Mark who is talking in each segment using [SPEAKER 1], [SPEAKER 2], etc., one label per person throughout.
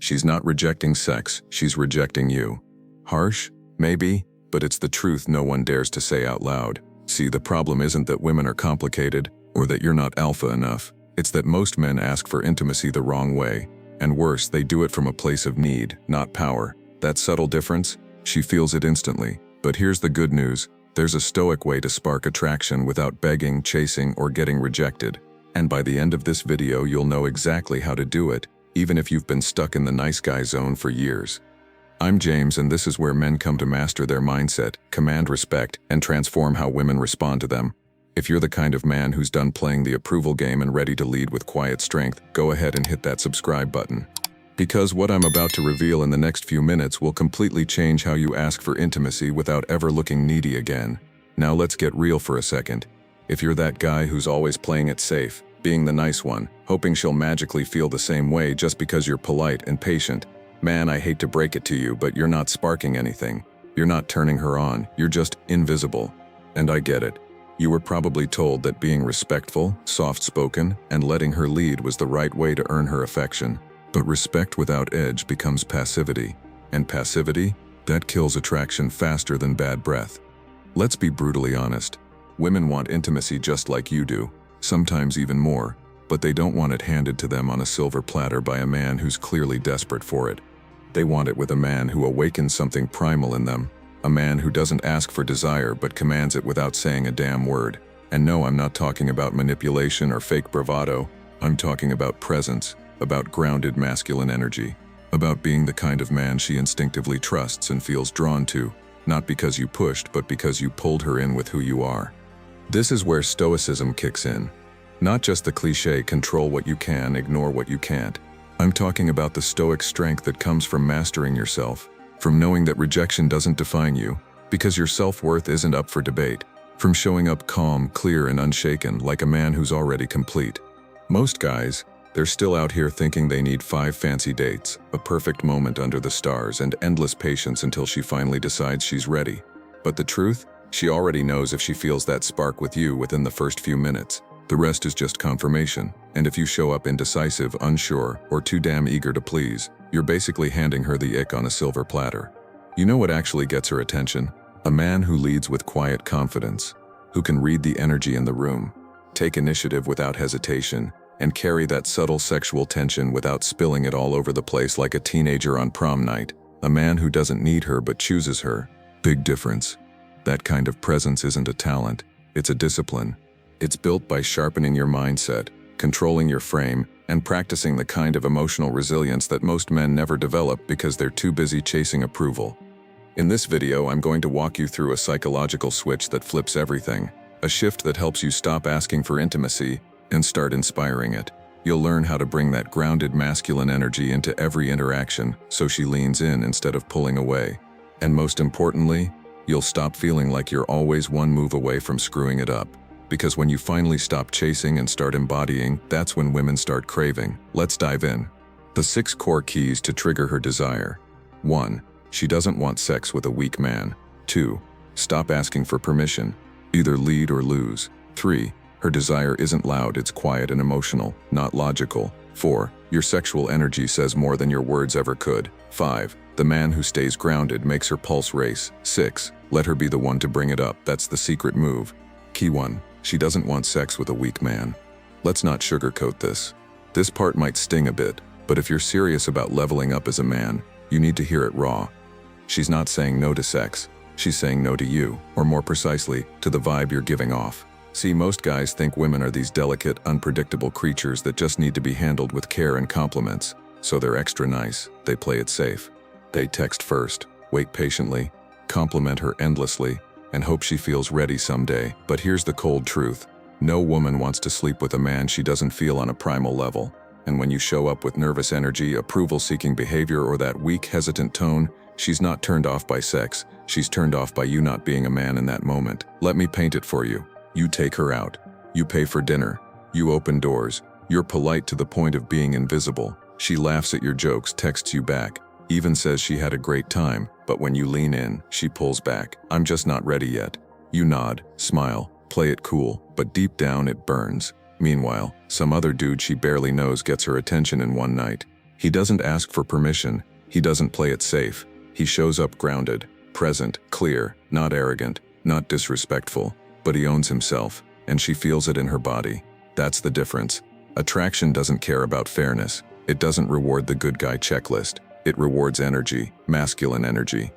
[SPEAKER 1] She's not rejecting sex, she's rejecting you. Harsh? Maybe, but it's the truth no one dares to say out loud. See, the problem isn't that women are complicated, or that you're not alpha enough. It's that most men ask for intimacy the wrong way. And worse, they do it from a place of need, not power. That subtle difference? She feels it instantly. But here's the good news. There's a Stoic way to spark attraction without begging, chasing, or getting rejected. And by the end of this video, you'll know exactly how to do it, even if you've been stuck in the nice guy zone for years. I'm James, and this is where men come to master their mindset, command respect, and transform how women respond to them. If you're the kind of man who's done playing the approval game and ready to lead with quiet strength, go ahead and hit that subscribe button. Because what I'm about to reveal in the next few minutes will completely change how you ask for intimacy without ever looking needy again. Now let's get real for a second. If you're that guy who's always playing it safe, being the nice one, hoping she'll magically feel the same way just because you're polite and patient, man, I hate to break it to you, but you're not sparking anything. You're not turning her on, you're just invisible. And I get it. You were probably told that being respectful, soft-spoken, and letting her lead was the right way to earn her affection. But respect without edge becomes passivity. And passivity? That kills attraction faster than bad breath. Let's be brutally honest. Women want intimacy just like you do, sometimes even more, but they don't want it handed to them on a silver platter by a man who's clearly desperate for it. They want it with a man who awakens something primal in them, a man who doesn't ask for desire but commands it without saying a damn word. And no, I'm not talking about manipulation or fake bravado. I'm talking about presence, about grounded masculine energy, about being the kind of man she instinctively trusts and feels drawn to, not because you pushed, but because you pulled her in with who you are. This is where Stoicism kicks in. Not just the cliché, control what you can, ignore what you can't. I'm talking about the Stoic strength that comes from mastering yourself, from knowing that rejection doesn't define you, because your self-worth isn't up for debate, from showing up calm, clear, and unshaken, like a man who's already complete. Most guys, they're still out here thinking they need 5 fancy dates, a perfect moment under the stars, and endless patience until she finally decides she's ready. But the truth? She already knows if she feels that spark with you within the first few minutes. The rest is just confirmation, and if you show up indecisive, unsure, or too damn eager to please, you're basically handing her the ick on a silver platter. You know what actually gets her attention? A man who leads with quiet confidence, who can read the energy in the room, take initiative without hesitation, and carry that subtle sexual tension without spilling it all over the place like a teenager on prom night. A man who doesn't need her but chooses her. Big difference. That kind of presence isn't a talent, it's a discipline. It's built by sharpening your mindset, controlling your frame, and practicing the kind of emotional resilience that most men never develop because they're too busy chasing approval. In this video, I'm going to walk you through a psychological switch that flips everything, a shift that helps you stop asking for intimacy and start inspiring it. You'll learn how to bring that grounded masculine energy into every interaction so she leans in instead of pulling away. And most importantly, you'll stop feeling like you're always one move away from screwing it up. Because when you finally stop chasing and start embodying, that's when women start craving. Let's dive in. The 6 core keys to trigger her desire. 1. She doesn't want sex with a weak man. 2. Stop asking for permission. Either lead or lose. 3. Her desire isn't loud, it's quiet and emotional, not logical. 4. Your sexual energy says more than your words ever could. 5. The man who stays grounded makes her pulse race. 6. Let her be the one to bring it up. That's the secret move. Key 1. She doesn't want sex with a weak man. Let's not sugarcoat this. This part might sting a bit, but if you're serious about leveling up as a man, you need to hear it raw. She's not saying no to sex. She's saying no to you, or more precisely, to the vibe you're giving off. See, most guys think women are these delicate, unpredictable creatures that just need to be handled with care and compliments. So they're extra nice, they play it safe. They text first, wait patiently, compliment her endlessly, and hope she feels ready someday. But here's the cold truth. No woman wants to sleep with a man she doesn't feel on a primal level. And when you show up with nervous energy, approval-seeking behavior, or that weak, hesitant tone, she's not turned off by sex. She's turned off by you not being a man in that moment. Let me paint it for you. You take her out. You pay for dinner. You open doors. You're polite to the point of being invisible. She laughs at your jokes, texts you back, even says she had a great time, but when you lean in, she pulls back. I'm just not ready yet. You nod, smile, play it cool, but deep down it burns. Meanwhile, some other dude she barely knows gets her attention in one night. He doesn't ask for permission, he doesn't play it safe. He shows up grounded, present, clear, not arrogant, not disrespectful, but he owns himself, and she feels it in her body. That's the difference. Attraction doesn't care about fairness. It doesn't reward the good guy checklist. It rewards energy, masculine energy.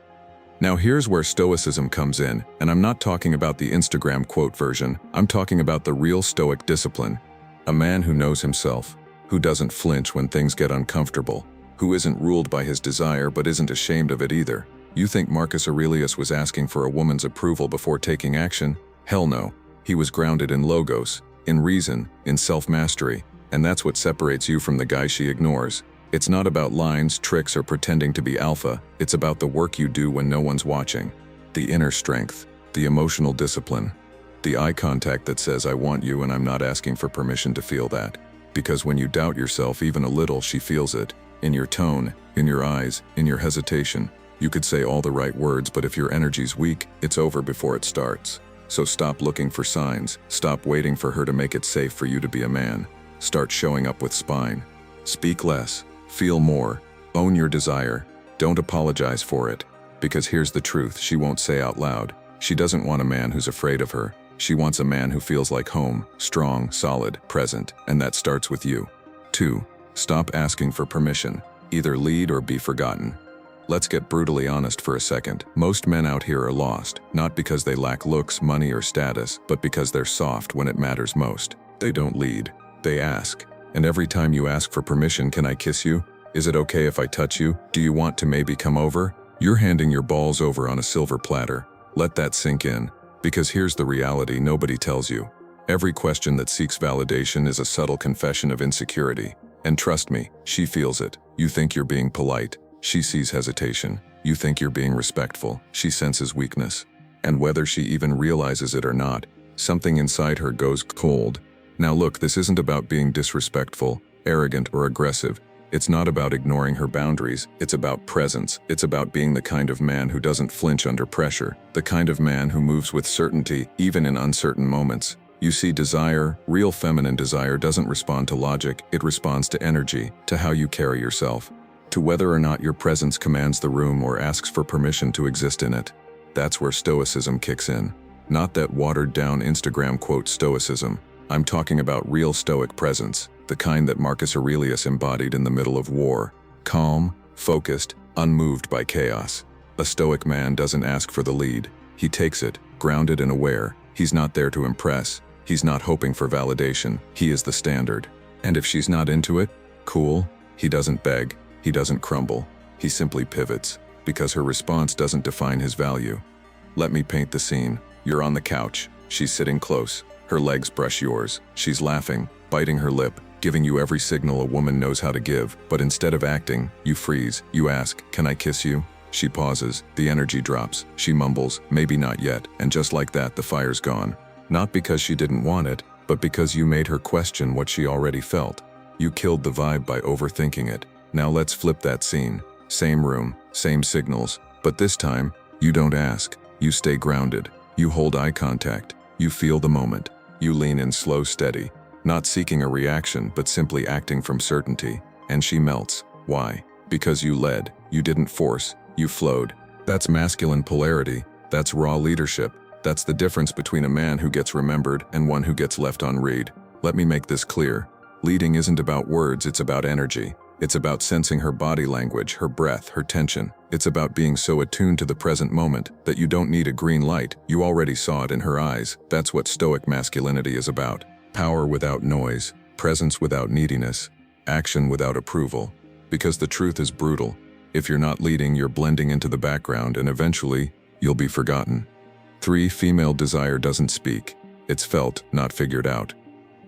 [SPEAKER 1] Now here's where Stoicism comes in, and I'm not talking about the Instagram quote version. I'm talking about the real Stoic discipline. A man who knows himself, who doesn't flinch when things get uncomfortable, who isn't ruled by his desire but isn't ashamed of it either. You think Marcus Aurelius was asking for a woman's approval before taking action? Hell no. He was grounded in logos, in reason, in self-mastery, and that's what separates you from the guy she ignores. It's not about lines, tricks, or pretending to be alpha. It's about the work you do when no one's watching. The inner strength, the emotional discipline, the eye contact that says I want you and I'm not asking for permission to feel that. Because when you doubt yourself even a little, she feels it. In your tone, in your eyes, in your hesitation. You could say all the right words, but if your energy's weak, it's over before it starts. So stop looking for signs. Stop waiting for her to make it safe for you to be a man. Start showing up with spine. Speak less. Feel more. Own your desire. Don't apologize for it. Because here's the truth she won't say out loud. She doesn't want a man who's afraid of her. She wants a man who feels like home, strong, solid, present, and that starts with you. 2. Stop asking for permission. Either lead or be forgotten. Let's get brutally honest for a second. Most men out here are lost, not because they lack looks, money, or status, but because they're soft when it matters most. They don't lead. They ask. And every time you ask for permission, can I kiss you? Is it okay if I touch you? Do you want to maybe come over? You're handing your balls over on a silver platter. Let that sink in. Because here's the reality nobody tells you. Every question that seeks validation is a subtle confession of insecurity. And trust me, she feels it. You think you're being polite. She sees hesitation. You think you're being respectful. She senses weakness. And whether she even realizes it or not, something inside her goes cold. Now look, this isn't about being disrespectful, arrogant, or aggressive. It's not about ignoring her boundaries. It's about presence. It's about being the kind of man who doesn't flinch under pressure, the kind of man who moves with certainty, even in uncertain moments. You see, desire, real feminine desire, doesn't respond to logic. It responds to energy, to how you carry yourself, to whether or not your presence commands the room or asks for permission to exist in it. That's where Stoicism kicks in. Not that watered-down Instagram quote Stoicism. I'm talking about real Stoic presence, the kind that Marcus Aurelius embodied in the middle of war. Calm, focused, unmoved by chaos. A Stoic man doesn't ask for the lead. He takes it, grounded and aware. He's not there to impress. He's not hoping for validation. He is the standard. And if she's not into it, cool. He doesn't beg. He doesn't crumble. He simply pivots, because her response doesn't define his value. Let me paint the scene. You're on the couch. She's sitting close. Her legs brush yours. She's laughing, biting her lip, giving you every signal a woman knows how to give. But instead of acting, you freeze. You ask, "Can I kiss you?" She pauses. The energy drops. She mumbles, "Maybe not yet." And just like that, the fire's gone. Not because she didn't want it, but because you made her question what she already felt. You killed the vibe by overthinking it. Now let's flip that scene. Same room, same signals. But this time, you don't ask. You stay grounded. You hold eye contact. You feel the moment. You lean in slow, steady. Not seeking a reaction, but simply acting from certainty. And she melts. Why? Because you led. You didn't force. You flowed. That's masculine polarity. That's raw leadership. That's the difference between a man who gets remembered and one who gets left on read. Let me make this clear. Leading isn't about words, it's about energy. It's about sensing her body language, her breath, her tension. It's about being so attuned to the present moment that you don't need a green light. You already saw it in her eyes. That's what Stoic masculinity is about. Power without noise, presence without neediness, action without approval. Because the truth is brutal. If you're not leading, you're blending into the background, and eventually, you'll be forgotten. 3. Female desire doesn't speak. It's felt, not figured out.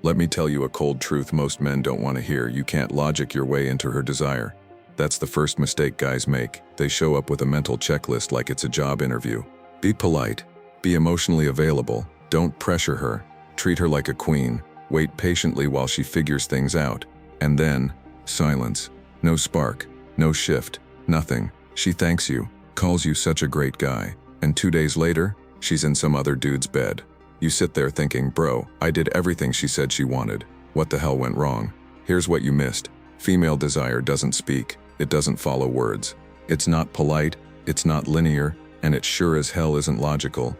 [SPEAKER 1] Let me tell you a cold truth most men don't want to hear. You can't logic your way into her desire. That's the first mistake guys make. They show up with a mental checklist like it's a job interview. Be polite. Be emotionally available. Don't pressure her. Treat her like a queen. Wait patiently while she figures things out. And then, silence. No spark. No shift. Nothing. She thanks you. Calls you such a great guy. And 2 days later, she's in some other dude's bed. You sit there thinking, bro, I did everything she said she wanted. What the hell went wrong? Here's what you missed. Female desire doesn't speak, it doesn't follow words. It's not polite, it's not linear, and it sure as hell isn't logical.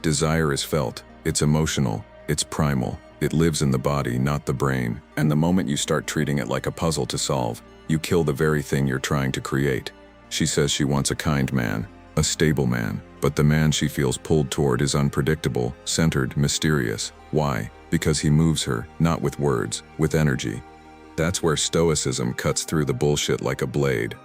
[SPEAKER 1] Desire is felt, it's emotional, it's primal. It lives in the body, not the brain. And the moment you start treating it like a puzzle to solve, you kill the very thing you're trying to create. She says she wants a kind man, a stable man, but the man she feels pulled toward is unpredictable, centered, mysterious. Why? Because he moves her, not with words, with energy. That's where Stoicism cuts through the bullshit like a blade.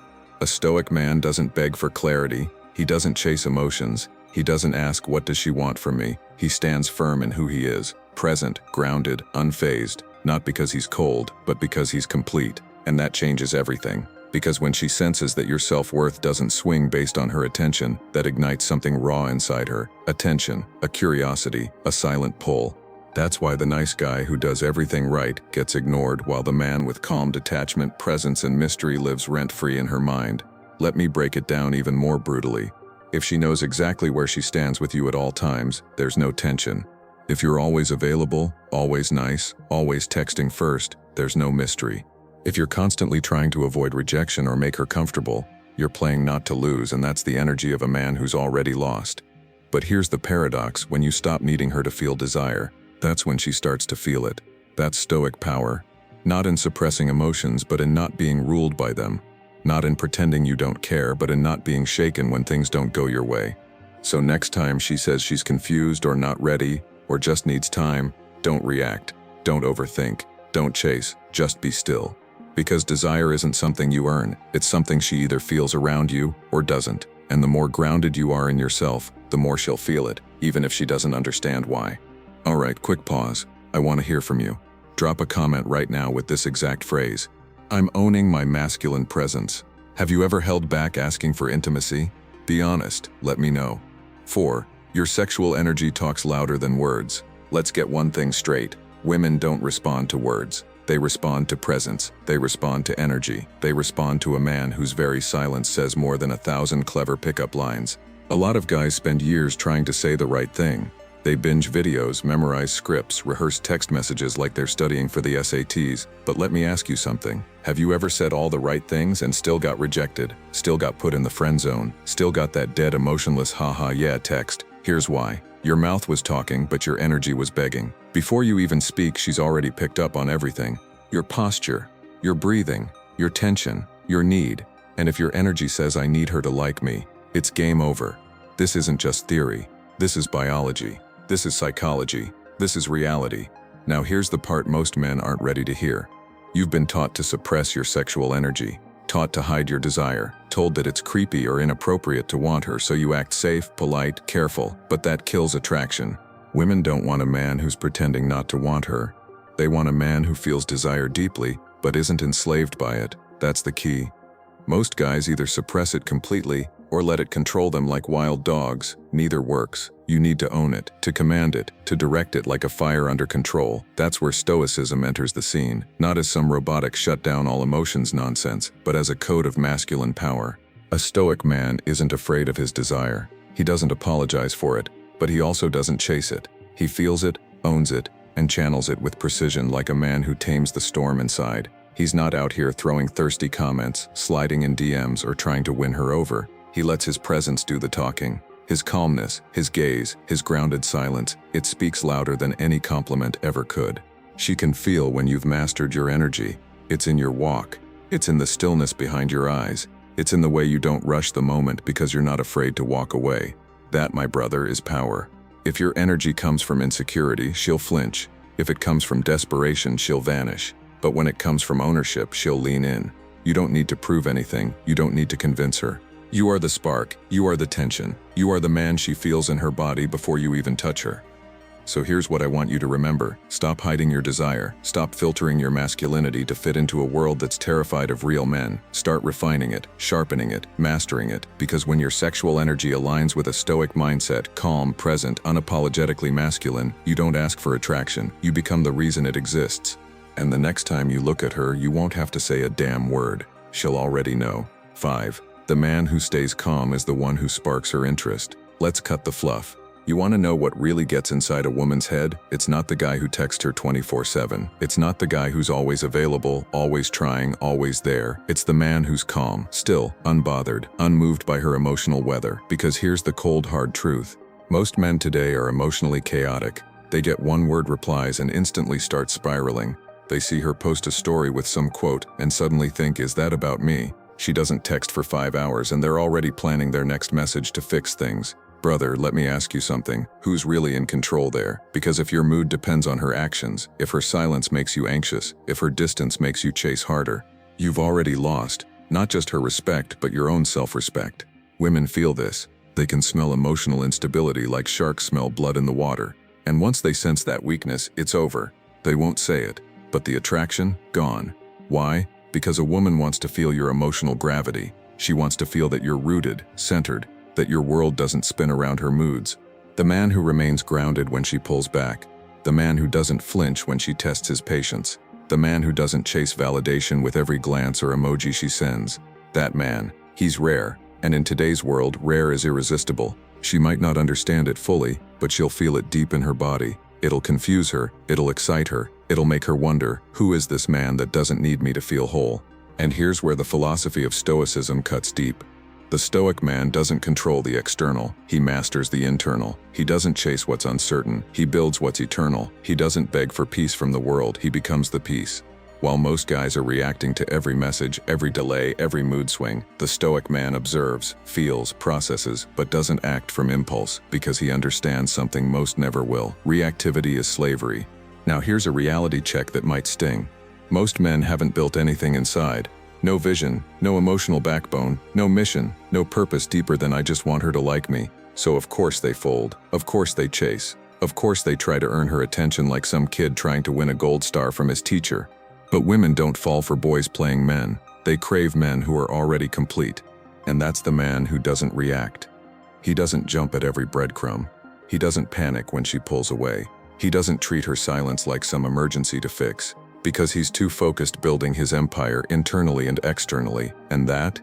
[SPEAKER 1] A Stoic man doesn't beg for clarity, he doesn't chase emotions, he doesn't ask what does she want from me, he stands firm in who he is, present, grounded, unfazed, not because he's cold, but because he's complete, and that changes everything. Because when she senses that your self-worth doesn't swing based on her attention, that ignites something raw inside her, attention, a curiosity, a silent pull. That's why the nice guy who does everything right gets ignored while the man with calm detachment, presence, and mystery lives rent-free in her mind. Let me break it down even more brutally. If she knows exactly where she stands with you at all times, there's no tension. If you're always available, always nice, always texting first, there's no mystery. If you're constantly trying to avoid rejection or make her comfortable, you're playing not to lose, and that's the energy of a man who's already lost. But here's the paradox: when you stop needing her to feel desire, that's when she starts to feel it. That's Stoic power. Not in suppressing emotions, but in not being ruled by them. Not in pretending you don't care, but in not being shaken when things don't go your way. So next time she says she's confused or not ready, or just needs time, don't react, don't overthink, don't chase, just be still. Because desire isn't something you earn, it's something she either feels around you or doesn't. And the more grounded you are in yourself, the more she'll feel it, even if she doesn't understand why. Alright, quick pause. I want to hear from you. Drop a comment right now with this exact phrase: I'm owning my masculine presence. Have you ever held back asking for intimacy? Be honest, let me know. 4. Your sexual energy talks louder than words. Let's get one thing straight. Women don't respond to words. They respond to presence. They respond to energy. They respond to a man whose very silence says more than 1,000 clever pickup lines. A lot of guys spend years trying to say the right thing. They binge videos, memorize scripts, rehearse text messages like they're studying for the SATs. But let me ask you something. Have you ever said all the right things and still got rejected? Still got put in the friend zone? Still got that dead, emotionless haha yeah text? Here's why. Your mouth was talking, but your energy was begging. Before you even speak, she's already picked up on everything. Your posture, your breathing, your tension, your need. And if your energy says I need her to like me, it's game over. This isn't just theory. This is biology. This is psychology. This is reality. Now here's the part most men aren't ready to hear. You've been taught to suppress your sexual energy, taught to hide your desire, told that it's creepy or inappropriate to want her, so you act safe, polite, careful, but that kills attraction. Women don't want a man who's pretending not to want her. They want a man who feels desire deeply, but isn't enslaved by it. That's the key. Most guys either suppress it completely or let it control them like wild dogs. Neither works. You need to own it, to command it, to direct it like a fire under control. That's where Stoicism enters the scene, not as some robotic shut down all emotions nonsense, but as a code of masculine power. A Stoic man isn't afraid of his desire. He doesn't apologize for it, but he also doesn't chase it. He feels it, owns it, and channels it with precision like a man who tames the storm inside. He's not out here throwing thirsty comments, sliding in DMs, or trying to win her over. He lets his presence do the talking. His calmness, his gaze, his grounded silence, it speaks louder than any compliment ever could. She can feel when you've mastered your energy. It's in your walk. It's in the stillness behind your eyes. It's in the way you don't rush the moment because you're not afraid to walk away. That, my brother, is power. If your energy comes from insecurity, she'll flinch. If it comes from desperation, she'll vanish. But when it comes from ownership, she'll lean in. You don't need to prove anything. You don't need to convince her. You are the spark. You are the tension. You are the man she feels in her body before you even touch her. So here's what I want you to remember. Stop hiding your desire. Stop filtering your masculinity to fit into a world that's terrified of real men. Start refining it, sharpening it, mastering it, because when your sexual energy aligns with a Stoic mindset, calm, present, unapologetically masculine, you don't ask for attraction. You become the reason it exists. And the next time you look at her, you won't have to say a damn word. She'll already know. 5. The man who stays calm is the one who sparks her interest. Let's cut the fluff. You want to know what really gets inside a woman's head? It's not the guy who texts her 24/7. It's not the guy who's always available, always trying, always there. It's the man who's calm, still, unbothered, unmoved by her emotional weather. Because here's the cold, hard truth. Most men today are emotionally chaotic. They get one-word replies and instantly start spiraling. They see her post a story with some quote and suddenly think, is that about me? She doesn't text for 5 hours and they're already planning their next message to fix things. Brother, let me ask you something. Who's really in control there? Because if your mood depends on her actions, if her silence makes you anxious, if her distance makes you chase harder, you've already lost, not just her respect, but your own self-respect. Women feel this. They can smell emotional instability like sharks smell blood in the water. And once they sense that weakness, it's over. They won't say it, but the attraction, gone. Why? Because a woman wants to feel your emotional gravity. She wants to feel that you're rooted, centered, that your world doesn't spin around her moods. The man who remains grounded when she pulls back. The man who doesn't flinch when she tests his patience. The man who doesn't chase validation with every glance or emoji she sends. That man, he's rare. And in today's world, rare is irresistible. She might not understand it fully, but she'll feel it deep in her body. It'll confuse her, it'll excite her, it'll make her wonder, who is this man that doesn't need me to feel whole? And here's where the philosophy of Stoicism cuts deep. The Stoic man doesn't control the external, he masters the internal. He doesn't chase what's uncertain, he builds what's eternal. He doesn't beg for peace from the world, he becomes the peace. While most guys are reacting to every message, every delay, every mood swing, the Stoic man observes, feels, processes, but doesn't act from impulse, because he understands something most never will. Reactivity is slavery. Now here's a reality check that might sting. Most men haven't built anything inside. No vision, no emotional backbone, no mission, no purpose deeper than I just want her to like me. So of course they fold, of course they chase, of course they try to earn her attention like some kid trying to win a gold star from his teacher. But women don't fall for boys playing men. They crave men who are already complete. And that's the man who doesn't react. He doesn't jump at every breadcrumb. He doesn't panic when she pulls away. He doesn't treat her silence like some emergency to fix. Because he's too focused building his empire internally and externally, and that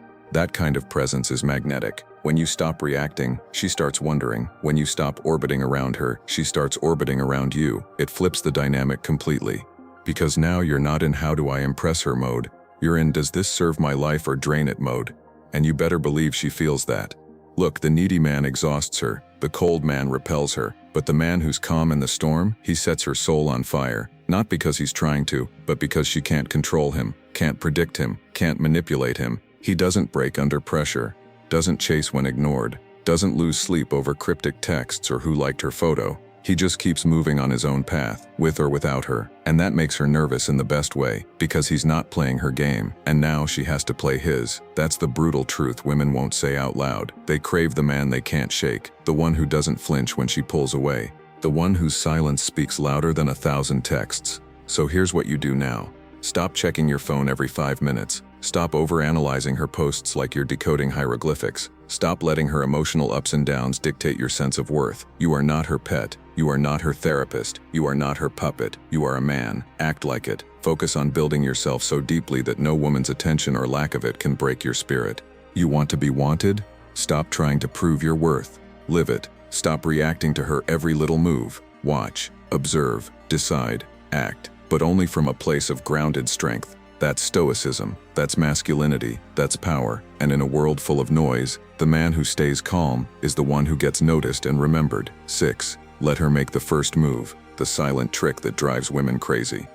[SPEAKER 1] kind of presence is magnetic. When you stop reacting, she starts wondering. When you stop orbiting around her, she starts orbiting around you. It flips the dynamic completely. Because now you're not in how do I impress her mode, you're in does this serve my life or drain it mode. And you better believe she feels that. Look, the needy man exhausts her, the cold man repels her, but the man who's calm in the storm, he sets her soul on fire. Not because he's trying to, but because she can't control him, can't predict him, can't manipulate him. He doesn't break under pressure, doesn't chase when ignored, doesn't lose sleep over cryptic texts or who liked her photo. He just keeps moving on his own path, with or without her, and that makes her nervous in the best way, because he's not playing her game, and now she has to play his. That's the brutal truth women won't say out loud. They crave the man they can't shake, the one who doesn't flinch when she pulls away. The one whose silence speaks louder than 1,000 texts. So here's what you do now. Stop checking your phone every 5 minutes. Stop overanalyzing her posts like you're decoding hieroglyphics. Stop letting her emotional ups and downs dictate your sense of worth. You are not her pet. You are not her therapist. You are not her puppet. You are a man. Act like it. Focus on building yourself so deeply that no woman's attention or lack of it can break your spirit. You want to be wanted? Stop trying to prove your worth. Live it. Stop reacting to her every little move. Watch, observe, decide, act, but only from a place of grounded strength. That's stoicism, that's masculinity, that's power, and in a world full of noise, the man who stays calm is the one who gets noticed and remembered. 6. Let her make the first move, the silent trick that drives women crazy.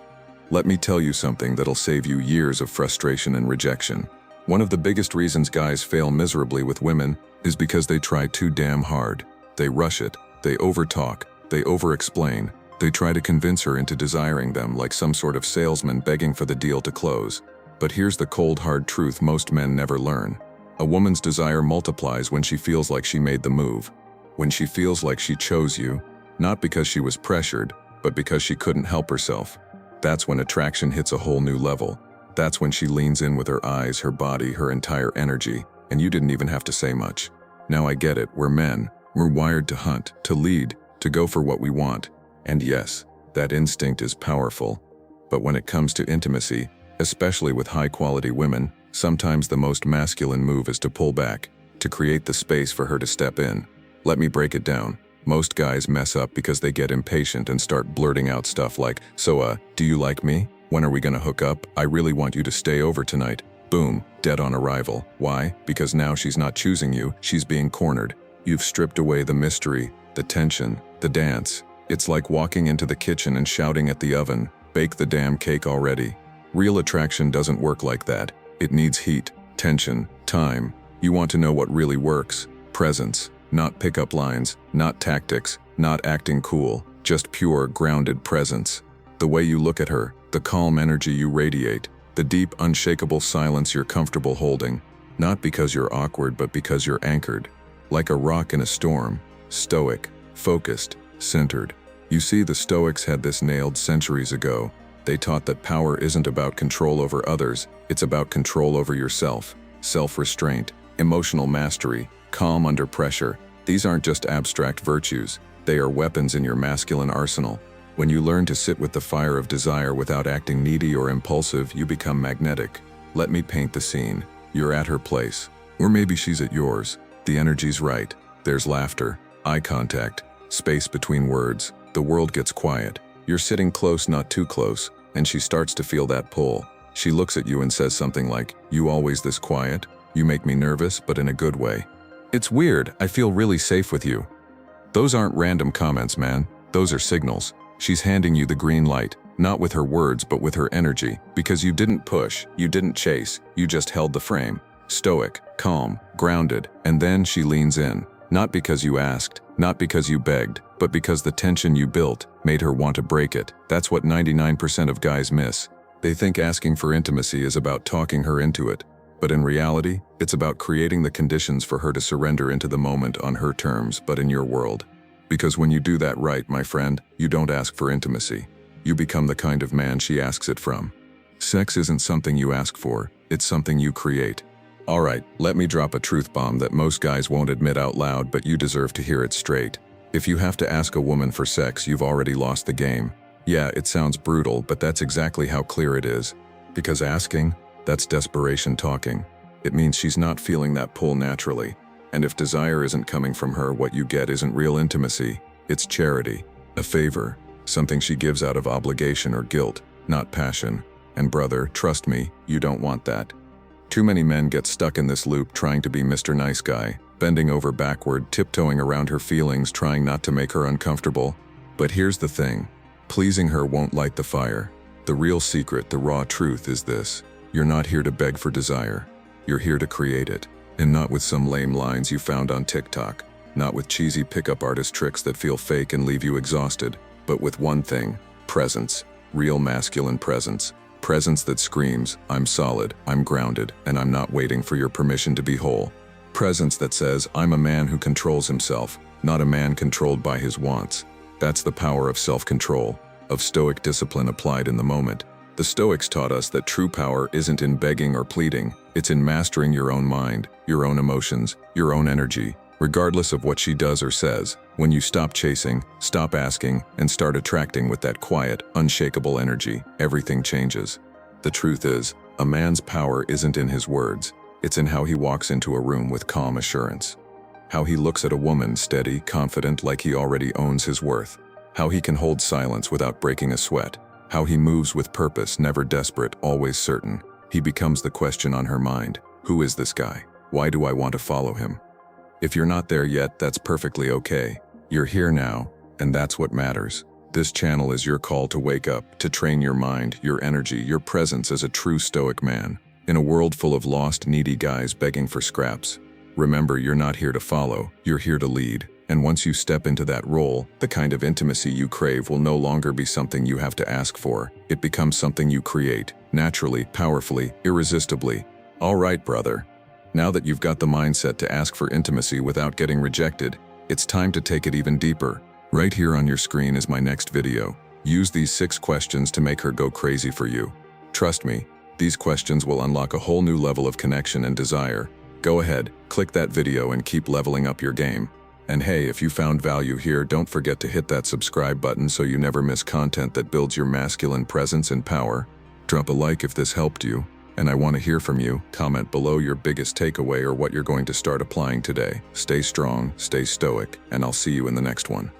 [SPEAKER 1] Let me tell you something that'll save you years of frustration and rejection. One of the biggest reasons guys fail miserably with women is because they try too damn hard. They rush it, they overtalk, they over-explain, they try to convince her into desiring them like some sort of salesman begging for the deal to close. But here's the cold hard truth most men never learn. A woman's desire multiplies when she feels like she made the move. When she feels like she chose you, not because she was pressured, but because she couldn't help herself. That's when attraction hits a whole new level. That's when she leans in with her eyes, her body, her entire energy, and you didn't even have to say much. Now I get it, we're men. We're wired to hunt, to lead, to go for what we want. And yes, that instinct is powerful. But when it comes to intimacy, especially with high-quality women, sometimes the most masculine move is to pull back, to create the space for her to step in. Let me break it down. Most guys mess up because they get impatient and start blurting out stuff like, so, do you like me? When are we gonna hook up? I really want you to stay over tonight. Boom, dead on arrival. Why? Because now she's not choosing you, she's being cornered. You've stripped away the mystery, the tension, the dance. It's like walking into the kitchen and shouting at the oven, bake the damn cake already. Real attraction doesn't work like that. It needs heat, tension, time. You want to know what really works? Presence. Not pickup lines, not tactics, not acting cool, just pure, grounded presence. The way you look at her, the calm energy you radiate, the deep, unshakable silence you're comfortable holding. Not because you're awkward, but because you're anchored. Like a rock in a storm, stoic, focused, centered. You see, the Stoics had this nailed centuries ago. They taught that power isn't about control over others, it's about control over yourself, self-restraint, emotional mastery, calm under pressure. These aren't just abstract virtues, they are weapons in your masculine arsenal. When you learn to sit with the fire of desire without acting needy or impulsive, you become magnetic. Let me paint the scene. You're at her place. Or maybe she's at yours. The energy's right. There's laughter, eye contact, space between words. The world gets quiet. You're sitting close, not too close, and she starts to feel that pull. She looks at you and says something like, "You always this quiet? You make me nervous, but in a good way. It's weird, I feel really safe with you." Those aren't random comments, man. Those are signals. She's handing you the green light, not with her words but with her energy, because you didn't push, you didn't chase, you just held the frame. Stoic, calm, grounded, and then she leans in. Not because you asked, not because you begged, but because the tension you built made her want to break it. That's what 99% of guys miss. They think asking for intimacy is about talking her into it. But in reality, it's about creating the conditions for her to surrender into the moment on her terms, but in your world. Because when you do that right, my friend, you don't ask for intimacy. You become the kind of man she asks it from. Sex isn't something you ask for, it's something you create. Alright, let me drop a truth bomb that most guys won't admit out loud, but you deserve to hear it straight. If you have to ask a woman for sex, you've already lost the game. Yeah, it sounds brutal, but that's exactly how clear it is. Because asking, that's desperation talking. It means she's not feeling that pull naturally. And if desire isn't coming from her, what you get isn't real intimacy. It's charity, a favor, something she gives out of obligation or guilt, not passion. And brother, trust me, you don't want that. Too many men get stuck in this loop trying to be Mr. Nice Guy, bending over backward, tiptoeing around her feelings, trying not to make her uncomfortable. But here's the thing. Pleasing her won't light the fire. The real secret, the raw truth is this. You're not here to beg for desire. You're here to create it. And not with some lame lines you found on TikTok. Not with cheesy pickup artist tricks that feel fake and leave you exhausted. But with one thing. Presence. Real masculine presence. Presence that screams, I'm solid, I'm grounded, and I'm not waiting for your permission to be whole. Presence that says, I'm a man who controls himself, not a man controlled by his wants. That's the power of self-control, of Stoic discipline applied in the moment. The Stoics taught us that true power isn't in begging or pleading, it's in mastering your own mind, your own emotions, your own energy, regardless of what she does or says. When you stop chasing, stop asking, and start attracting with that quiet, unshakable energy, everything changes. The truth is, a man's power isn't in his words, it's in how he walks into a room with calm assurance. How he looks at a woman steady, confident, like he already owns his worth. How he can hold silence without breaking a sweat. How he moves with purpose, never desperate, always certain. He becomes the question on her mind. Who is this guy? Why do I want to follow him? If you're not there yet, that's perfectly okay. You're here now, and that's what matters. This channel is your call to wake up, to train your mind, your energy, your presence as a true Stoic man. In a world full of lost, needy guys begging for scraps. Remember, you're not here to follow, you're here to lead. And once you step into that role, the kind of intimacy you crave will no longer be something you have to ask for. It becomes something you create, naturally, powerfully, irresistibly. All right, brother. Now that you've got the mindset to ask for intimacy without getting rejected, it's time to take it even deeper. Right here on your screen is my next video. Use these 6 questions to make her go crazy for you. Trust me, these questions will unlock a whole new level of connection and desire. Go ahead, click that video and keep leveling up your game. And hey, if you found value here, don't forget to hit that subscribe button so you never miss content that builds your masculine presence and power. Drop a like if this helped you. And I want to hear from you. Comment below your biggest takeaway or what you're going to start applying today. Stay strong, stay stoic, and I'll see you in the next one.